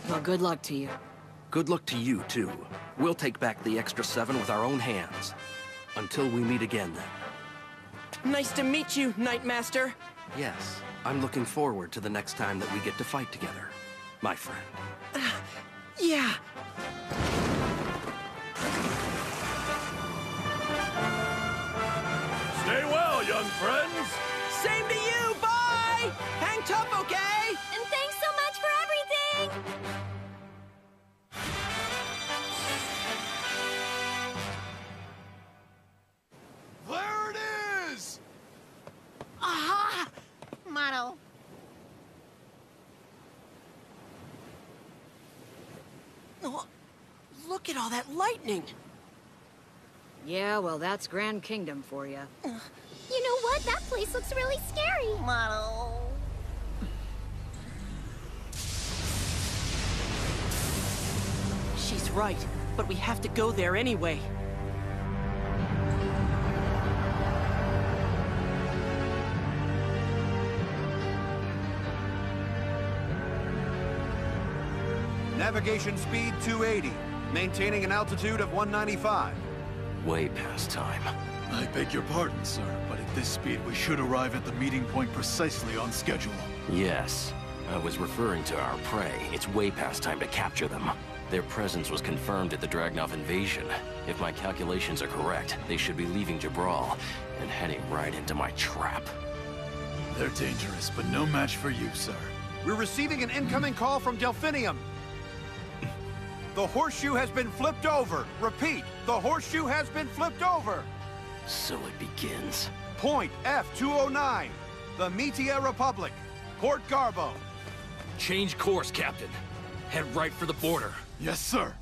Well, good luck to you. Good luck to you, too. We'll take back the Extra 7 with our own hands. Until we meet again, then. Nice to meet you, Knightmaster. Yes, I'm looking forward to the next time that we get to fight together, my friend. Yeah. Stay well, young friends. Same to you, bye! Hang tough, okay? And thanks so much for everything! There it is! Aha! Mono. Oh, look at all that lightning! Yeah, well, that's Grand Kingdom for you. You know what? That place looks really scary. Mono. She's right, but we have to go there anyway. Navigation speed 280, maintaining an altitude of 195. Way past time. I beg your pardon, sir, but at this speed we should arrive at the meeting point precisely on schedule. Yes. I was referring to our prey. It's way past time to capture them. Their presence was confirmed at the Dragnov invasion. If my calculations are correct, they should be leaving Jabral and heading right into my trap. They're dangerous, but no match for you, sir. We're receiving an incoming call from Delphinium. The horseshoe has been flipped over. Repeat, the horseshoe has been flipped over. So it begins. Point F-209, the Metia Republic, Port Garbo. Change course, Captain. Head right for the border. Yes, sir.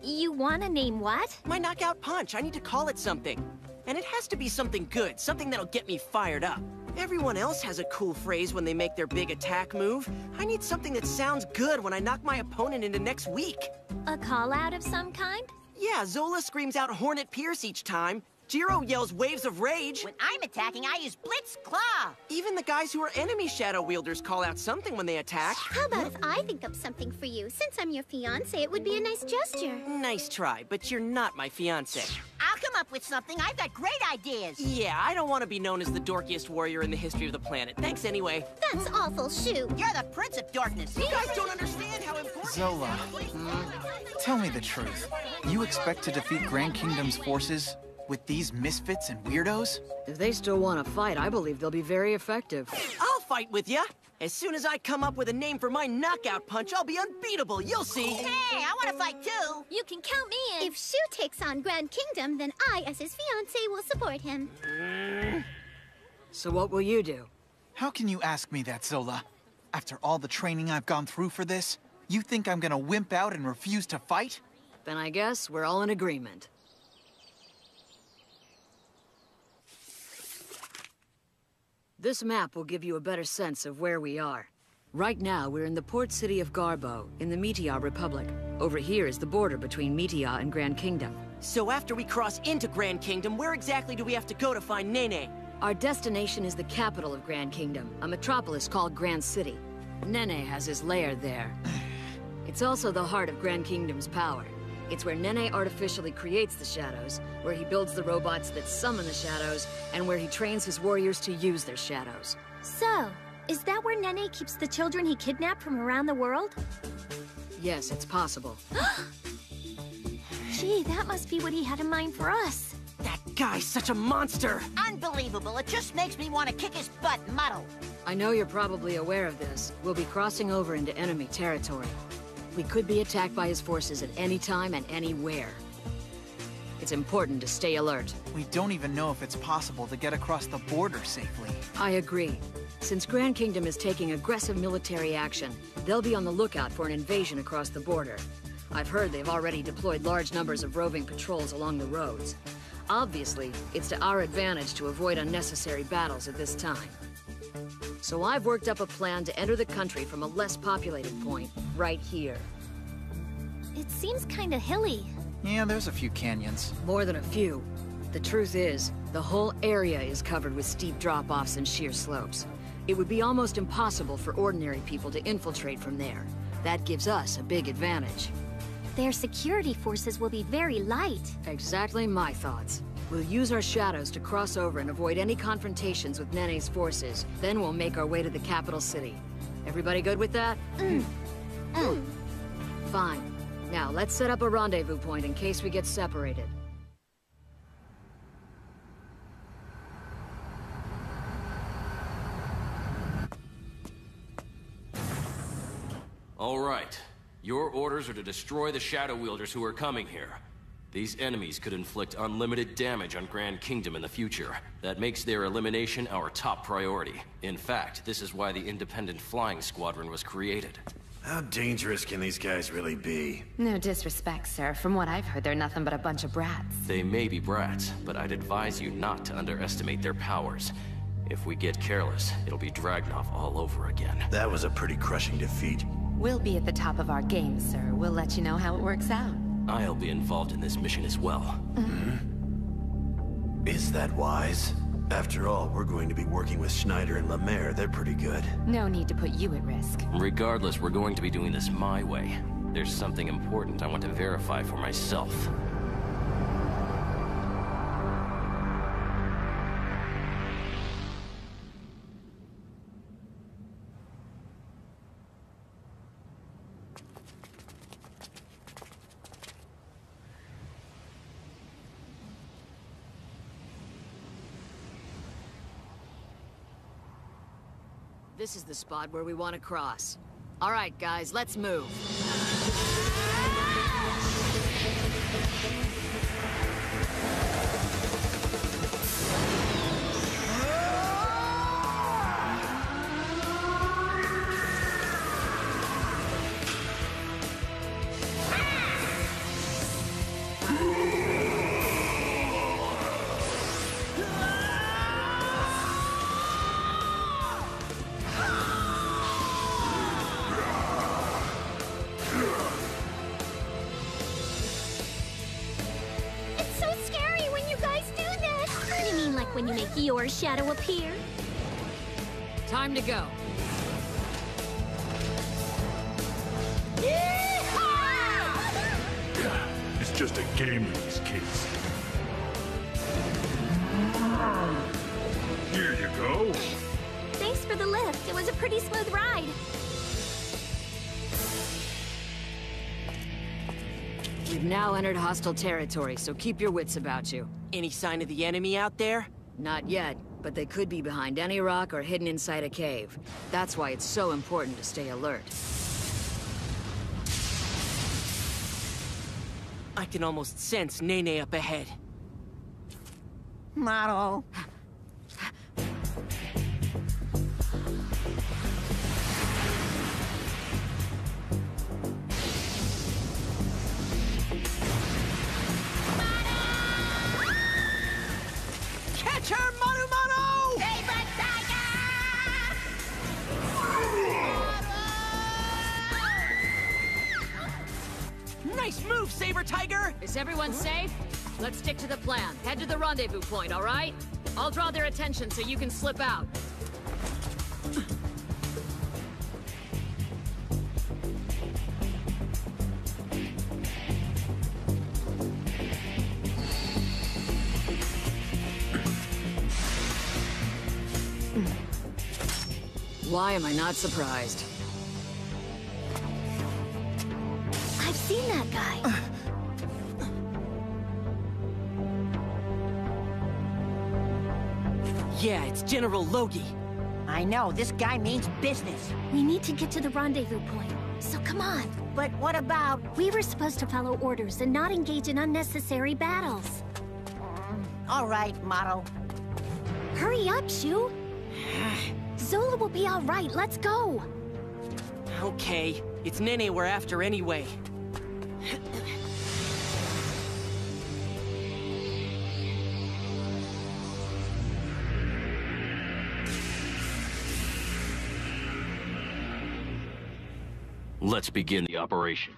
You wanna name what? My knockout punch. I need to call it something. And it has to be something good, something that'll get me fired up. Everyone else has a cool phrase when they make their big attack move. I need something that sounds good when I knock my opponent into next week. A call out of some kind? Yeah, Zola screams out Hornet Pierce each time. Jiro yells Waves of Rage. When I'm attacking, I use Blitz Claw. Even the guys who are enemy shadow wielders call out something when they attack. How about if I think up something for you? Since I'm your fiancé, it would be a nice gesture. Nice try, but you're not my fiancé. I'll come up with something. I've got great ideas. Yeah, I don't want to be known as the dorkiest warrior in the history of the planet. Thanks anyway. That's awful, shoot. You're the Prince of Darkness. You guys don't understand how important... Zola, tell me the truth. You expect to defeat Grand Kingdom's forces with these misfits and weirdos? If they still want to fight, I believe they'll be very effective. I'll fight with ya. As soon as I come up with a name for my knockout punch, I'll be unbeatable. You'll see. Hey, I want to fight too. You can count me in. If Shu takes on Grand Kingdom, then I, as his fiancé, will support him. So what will you do? How can you ask me that, Zola? After all the training I've gone through for this, you think I'm gonna wimp out and refuse to fight? Then I guess we're all in agreement. This map will give you a better sense of where we are. Right now, we're in the port city of Garbo, in the Metia Republic. Over here is the border between Metia and Grand Kingdom. So after we cross into Grand Kingdom, where exactly do we have to go to find Nene? Our destination is the capital of Grand Kingdom, a metropolis called Grand City. Nene has his lair there. It's also the heart of Grand Kingdom's power. It's where Nene artificially creates the shadows, where he builds the robots that summon the shadows, and where he trains his warriors to use their shadows. So, is that where Nene keeps the children he kidnapped from around the world? Yes, it's possible. Gee, that must be what he had in mind for us. That guy's such a monster! Unbelievable. It just makes me want to kick his butt and muddle. I know you're probably aware of this. We'll be crossing over into enemy territory. We could be attacked by his forces at any time and anywhere. It's important to stay alert. We don't even know if it's possible to get across the border safely. I agree. Since Grand Kingdom is taking aggressive military action, they'll be on the lookout for an invasion across the border. I've heard they've already deployed large numbers of roving patrols along the roads. Obviously, it's to our advantage to avoid unnecessary battles at this time. So I've worked up a plan to enter the country from a less populated point, right here. It seems kinda hilly. Yeah, there's a few canyons. More than a few. The truth is, the whole area is covered with steep drop-offs and sheer slopes. It would be almost impossible for ordinary people to infiltrate from there. That gives us a big advantage. Their security forces will be very light. Exactly my thoughts. We'll use our shadows to cross over and avoid any confrontations with Nene's forces. Then we'll make our way to the capital city. Everybody good with that? Fine. Now, let's set up a rendezvous point in case we get separated. All right. Your orders are to destroy the Shadow Wielders who are coming here. These enemies could inflict unlimited damage on Grand Kingdom in the future. That makes their elimination our top priority. In fact, this is why the Independent Flying Squadron was created. How dangerous can these guys really be? No disrespect, sir. From what I've heard, they're nothing but a bunch of brats. They may be brats, but I'd advise you not to underestimate their powers. If we get careless, it'll be Dragnov all over again. That was a pretty crushing defeat. We'll be at the top of our game, sir. We'll let you know how it works out. I'll be involved in this mission as well. Is that wise? After all, we're going to be working with Schneider and Lemaire. They're pretty good. No need to put you at risk. Regardless, we're going to be doing this my way. There's something important I want to verify for myself. This is the spot where we want to cross. All right, guys, let's move. When you make your shadow appear. Time to go. It's just a game to these kids. Here you go. Thanks for the lift. It was a pretty smooth ride. We've now entered hostile territory, so keep your wits about you. Any sign of the enemy out there? Not yet, but they could be behind any rock or hidden inside a cave. That's why it's so important to stay alert. I can almost sense Nene up ahead. Model. Catch her, Manu Manu! Saber Tiger! Nice move, Saber Tiger! Is everyone safe? Let's stick to the plan. Head to the rendezvous point, all right? I'll draw their attention so you can slip out. Why am I not surprised? I've seen that guy. Yeah, it's General Logi. I know, this guy means business. We need to get to the rendezvous point, so come on. But what about... We were supposed to follow orders and not engage in unnecessary battles. All right, Motto. Hurry up, Shu! Zola will be all right, let's go! Okay, it's Nene we're after anyway. Let's begin the operation.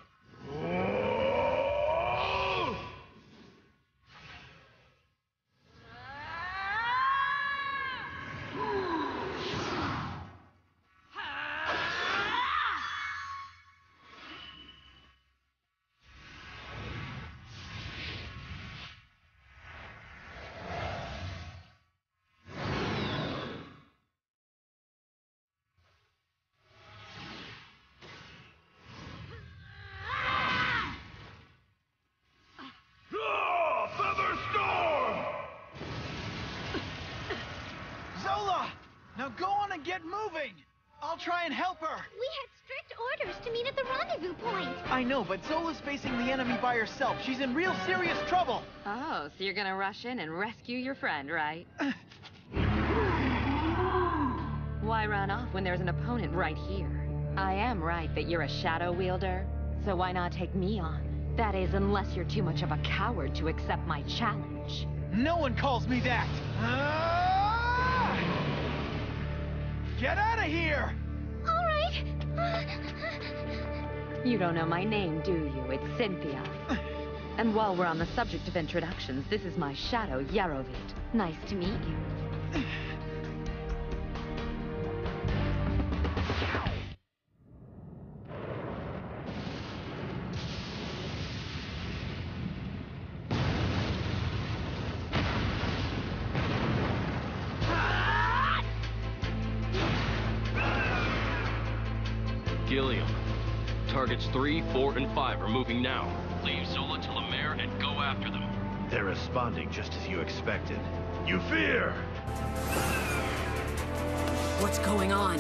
Zola! Now go on and get moving! I'll try and help her! We had strict orders to meet at the rendezvous point. I know, but Zola's facing the enemy by herself. She's in real serious trouble! Oh, so you're gonna rush in and rescue your friend, right? Why run off when there's an opponent right here? I am right that you're a shadow wielder, so why not take me on? That is, unless you're too much of a coward to accept my challenge. No one calls me that! Get out of here! All right. You don't know my name, do you? It's Cynthia. And while we're on the subject of introductions, this is my shadow, Yarovit. Nice to meet you. Gilliam. Targets 3, 4, and 5 are moving now. Leave Zola to Lemaire and go after them. They're responding just as you expected. You fear! What's going on?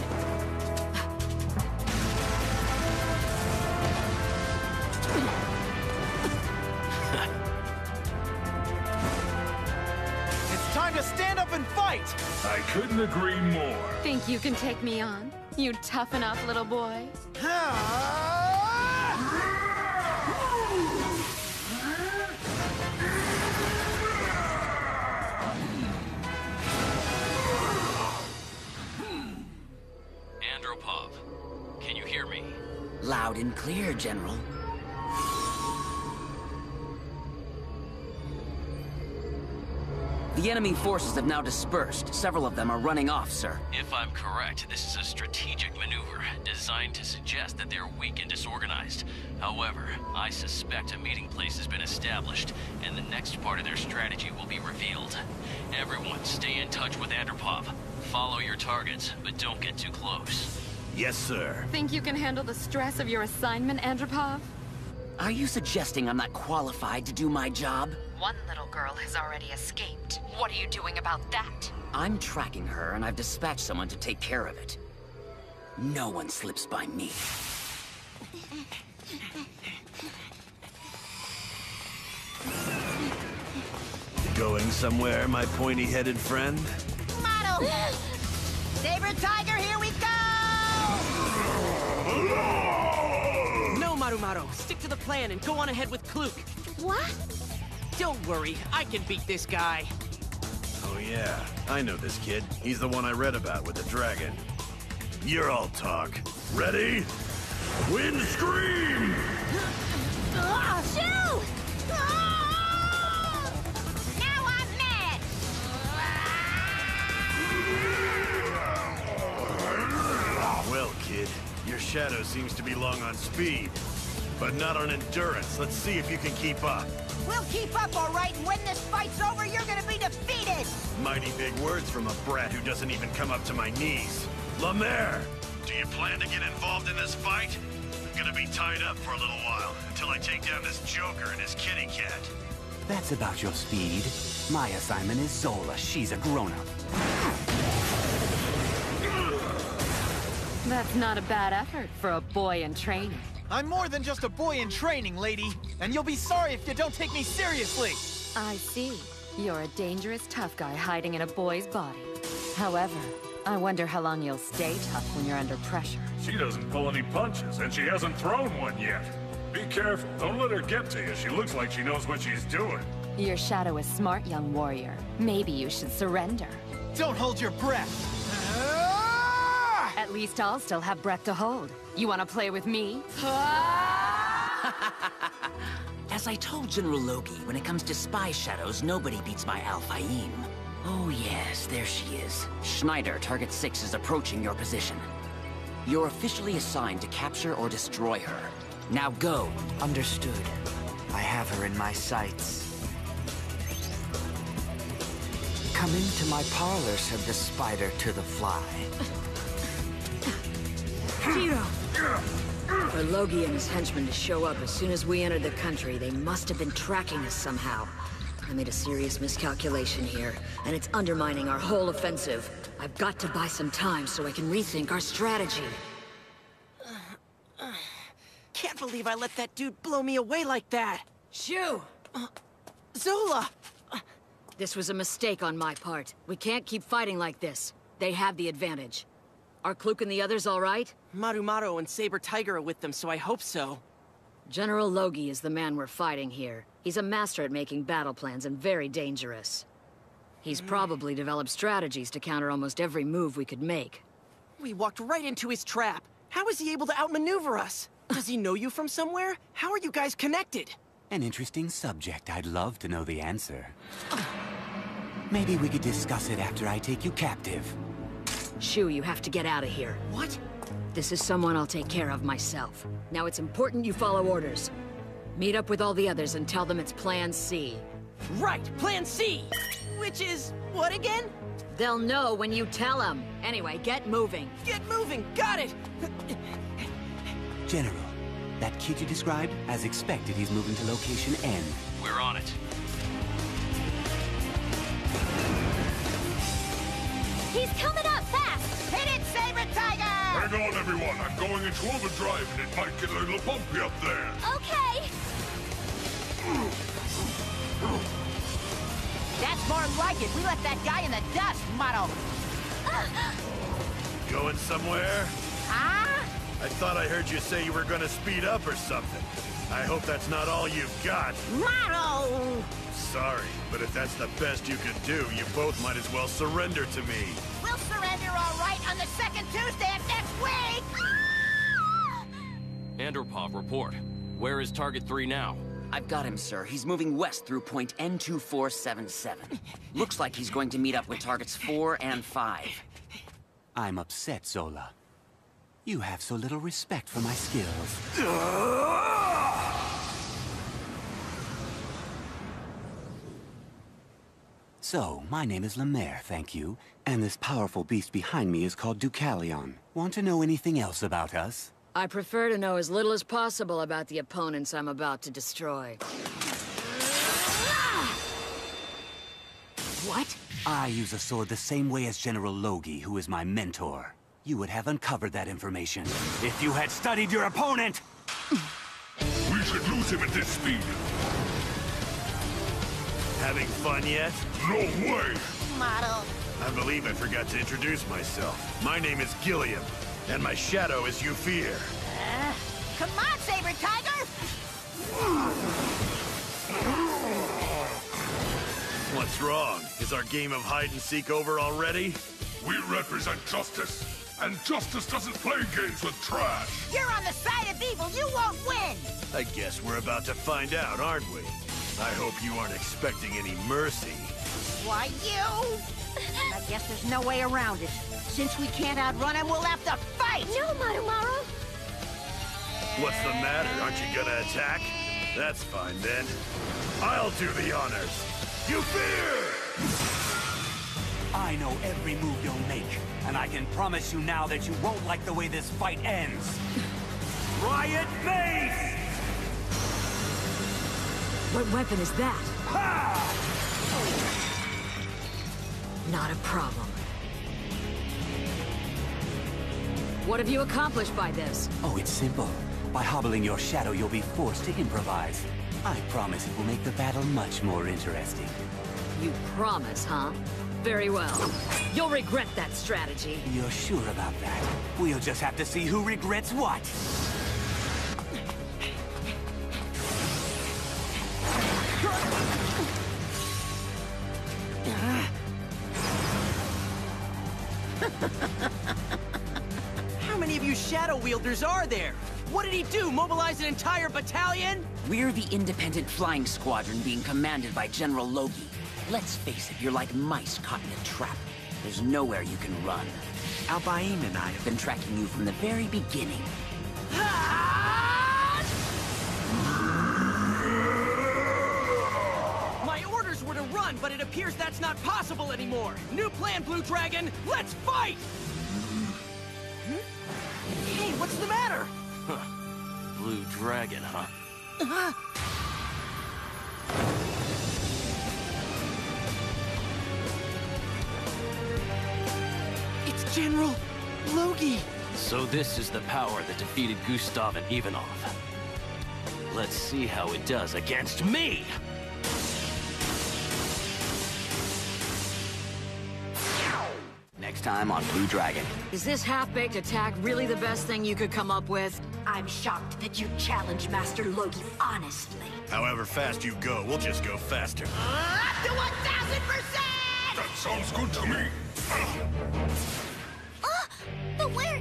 It's time to stand up and fight! I couldn't agree more. Think you can take me on? You tough enough, little boy? Andropov, can you hear me? Loud and clear, General. The enemy forces have now dispersed. Several of them are running off, sir. If I'm correct, this is a strategic maneuver designed to suggest that they're weak and disorganized. However, I suspect a meeting place has been established, and the next part of their strategy will be revealed. Everyone, stay in touch with Andropov. Follow your targets, but don't get too close. Yes, sir. Think you can handle the stress of your assignment, Andropov? Are you suggesting I'm not qualified to do my job? One little girl has already escaped. What are you doing about that? I'm tracking her, and I've dispatched someone to take care of it. No one slips by me. Going somewhere, my pointy-headed friend? Motto! Saber Tiger, here we go! No, Marumaru. Stick to the plan and go on ahead with Kluk. What? Don't worry, I can beat this guy. Oh yeah, I know this kid. He's the one I read about with the dragon. You're all talk. Ready? Wind scream! Shoo! Now I'm mad! Well, kid, your shadow seems to be long on speed, but not on endurance. Let's see if you can keep up. We'll keep up, all right, and when this fight's over, you're gonna be defeated! Mighty big words from a brat who doesn't even come up to my knees. Lemaire, do you plan to get involved in this fight? I'm gonna be tied up for a little while, until I take down this Joker and his kitty cat. That's about your speed. My assignment is Zola. She's a grown-up. That's not a bad effort for a boy in training. I'm more than just a boy in training, lady. And you'll be sorry if you don't take me seriously. I see. You're a dangerous tough guy hiding in a boy's body. However, I wonder how long you'll stay tough when you're under pressure. She doesn't pull any punches, and she hasn't thrown one yet. Be careful. Don't let her get to you. She looks like she knows what she's doing. Your shadow is smart, young warrior. Maybe you should surrender. Don't hold your breath. At least I'll still have breath to hold. You want to play with me? As I told General Loki, when it comes to spy shadows, nobody beats my Al-Fahim. Oh yes, there she is. Schneider, Target 6 is approaching your position. You're officially assigned to capture or destroy her. Now go. Understood. I have her in my sights. Come into my parlor, said the spider to the fly. Zero! For Loki and his henchmen to show up as soon as we entered the country, they must have been tracking us somehow. I made a serious miscalculation here, and it's undermining our whole offensive. I've got to buy some time so I can rethink our strategy. Can't believe I let that dude blow me away like that! Shoo! Zola! This was a mistake on my part. We can't keep fighting like this. They have the advantage. Are Kluk and the others all right? Marumaru and Saber Tiger are with them, so I hope so. General Loki is the man we're fighting here. He's a master at making battle plans and very dangerous. He's probably developed strategies to counter almost every move we could make. We walked right into his trap. How is he able to outmaneuver us? Does he know you from somewhere? How are you guys connected? An interesting subject. I'd love to know the answer. Maybe we could discuss it after I take you captive. Shu, you have to get out of here. What? This is someone I'll take care of myself. Now it's important you follow orders. Meet up with all the others and tell them it's Plan C. Right, Plan C! Which is, what again? They'll know when you tell them. Anyway, get moving. Get moving, got it! General, that kid you described, as expected, he's moving to location N. We're on it. He's coming up fast! Hit it, Saber Tiger! Hang on, everyone. I'm going into overdrive, and it might get a little bumpy up there. Okay! That's more like it. We left that guy in the dust, Muddle. Going somewhere? Huh? I thought I heard you say you were gonna speed up or something. I hope that's not all you've got. Muddle! Sorry, but if that's the best you could do, you both might as well surrender to me. We'll surrender all right on the second Tuesday of next week! Andropov, report. Where is Target 3 now? I've got him, sir. He's moving west through point N2477. Looks like he's going to meet up with targets 4 and 5. I'm upset, Zola. You have so little respect for my skills. So, my name is Lemaire, thank you. And this powerful beast behind me is called Deucalion. Want to know anything else about us? I prefer to know as little as possible about the opponents I'm about to destroy. What? I use a sword the same way as General Loki, who is my mentor. You would have uncovered that information if you had studied your opponent! We should lose him at this speed. Having fun yet? No way! Model. I believe I forgot to introduce myself. My name is Gilliam, and my shadow is Euphir. Come on, Saber Tiger! What's wrong? Is our game of hide-and-seek over already? We represent justice, and justice doesn't play games with trash. You're on the side of evil. You won't win. I guess we're about to find out, aren't we? I hope you aren't expecting any mercy. Why, you? I guess there's no way around it. Since we can't outrun him, we'll have to fight! No, Marumaru! What's the matter? Aren't you gonna attack? That's fine, then. I'll do the honors. Euphir! I know every move you'll make, and I can promise you now that you won't like the way this fight ends. Riot Mace! What weapon is that? Ha! Not a problem. What have you accomplished by this? Oh, it's simple. By hobbling your shadow, you'll be forced to improvise. I promise it will make the battle much more interesting. You promise, huh? Very well. You'll regret that strategy. You're sure about that? We'll just have to see who regrets what. How many of you Shadow Wielders are there? What did he do, mobilize an entire battalion? We're the independent flying squadron being commanded by General Loki. Let's face it, you're like mice caught in a trap. There's nowhere you can run. Albaim and I have been tracking you from the very beginning. My orders were to run, but it appears that's not possible anymore. New plan, Blue Dragon. Let's fight! Hey, what's the matter? Blue Dragon, huh? It's General Loki. So this is the power that defeated Gustav and Ivanov. Let's see how it does against me! Next time on Blue Dragon. Is this half-baked attack really the best thing you could come up with? I'm shocked that you challenge Master Loki honestly. However fast you go, we'll just go faster. Up to 1000%! That sounds good to me. The were